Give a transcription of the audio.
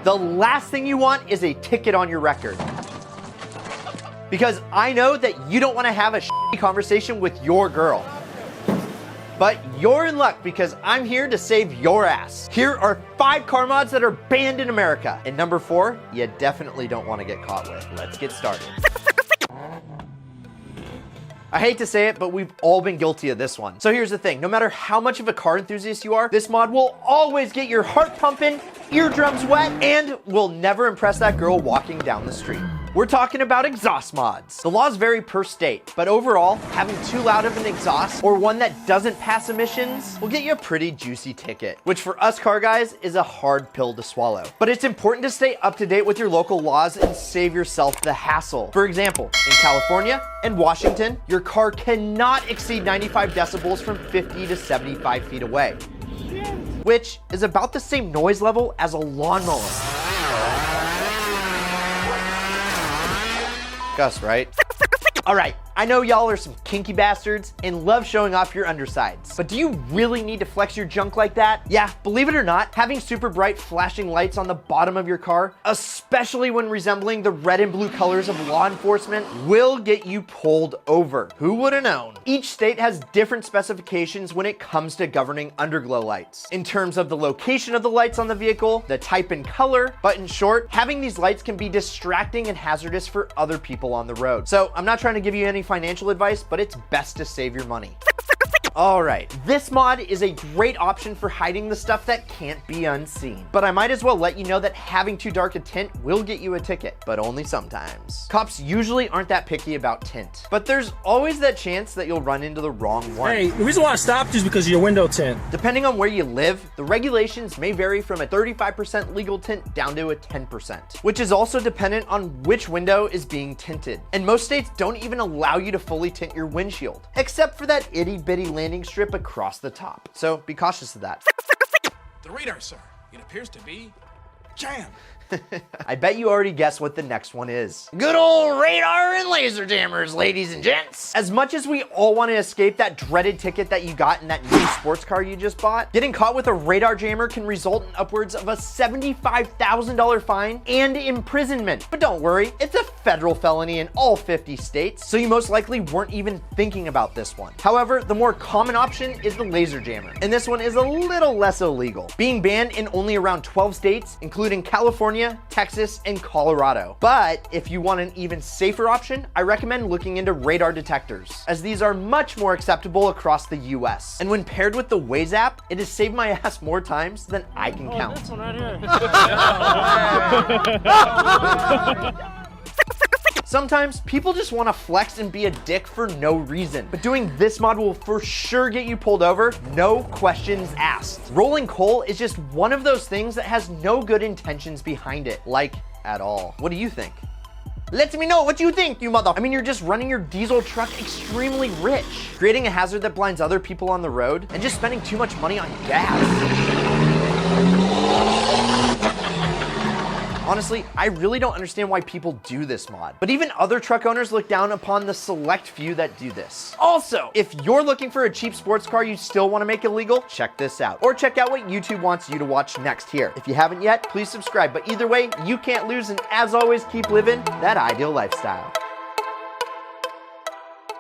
The last thing you want is a ticket on your record. Because I know that you don't want to have a shitty conversation with your girl. But you're in luck because I'm here to save your ass. Here are 5 car mods that are banned in America. And number 4, you definitely don't want to get caught with. Let's get started. I hate to say it, but we've all been guilty of this one. So here's the thing, no matter how much of a car enthusiast you are, this mod will always get your heart pumping, eardrums wet, and will never impress that girl walking down the street. We're talking about exhaust mods. The laws vary per state, but overall, having too loud of an exhaust or one that doesn't pass emissions will get you a pretty juicy ticket, which for us car guys is a hard pill to swallow. But it's important to stay up to date with your local laws and save yourself the hassle. For example, in California and Washington, your car cannot exceed 95 decibels from 50 to 75 feet away, which is about the same noise level as a lawnmower. Gus, right? All right, I know y'all are some kinky bastards and love showing off your undersides, but do you really need to flex your junk like that? Yeah, believe it or not, having super bright flashing lights on the bottom of your car, especially when resembling the red and blue colors of law enforcement, will get you pulled over. Who would have known? Each state has different specifications when it comes to governing underglow lights, in terms of the location of the lights on the vehicle, the type and color, but in short, having these lights can be distracting and hazardous for other people on the road. So I'm not trying to give you any financial advice, but it's best to save your money. All right, this mod is a great option for hiding the stuff that can't be unseen. But I might as well let you know that having too dark a tint will get you a ticket, but only sometimes. Cops usually aren't that picky about tint, but there's always that chance that you'll run into the wrong one. Hey, the reason why I stopped is because of your window tint. Depending on where you live, the regulations may vary from a 35% legal tint down to a 10%, which is also dependent on which window is being tinted. And most states don't even allow you to fully tint your windshield, except for that itty bitty landing strip across the top. So be cautious of that. The radar, sir. It appears to be jammed. I bet you already guessed what the next one is. Good old radar and laser jammers, ladies and gents. As much as we all want to escape that dreaded ticket that you got in that new sports car you just bought, getting caught with a radar jammer can result in upwards of a $75,000 fine and imprisonment. But don't worry, it's a federal felony in all 50 states, so you most likely weren't even thinking about this one. However, the more common option is the laser jammer, and this one is a little less illegal, being banned in only around 12 states, including California, Texas, and Colorado. But if you want an even safer option, I recommend looking into radar detectors, as these are much more acceptable across the US. And when paired with the Waze app, it has saved my ass more times than I can count. This one right here. Sometimes people just want to flex and be a dick for no reason, but doing this mod will for sure get you pulled over, no questions asked. Rolling coal is just one of those things that has no good intentions behind it, like at all. What do you think? Let me know what you think, you mother. I mean, you're just running your diesel truck extremely rich, creating a hazard that blinds other people on the road, and just spending too much money on gas. Honestly, I really don't understand why people do this mod, but even other truck owners look down upon the select few that do this. Also, if you're looking for a cheap sports car you still want to make illegal, check this out. Or check out what YouTube wants you to watch next here. If you haven't yet, please subscribe. But either way, you can't lose, and as always, keep living that ideal lifestyle.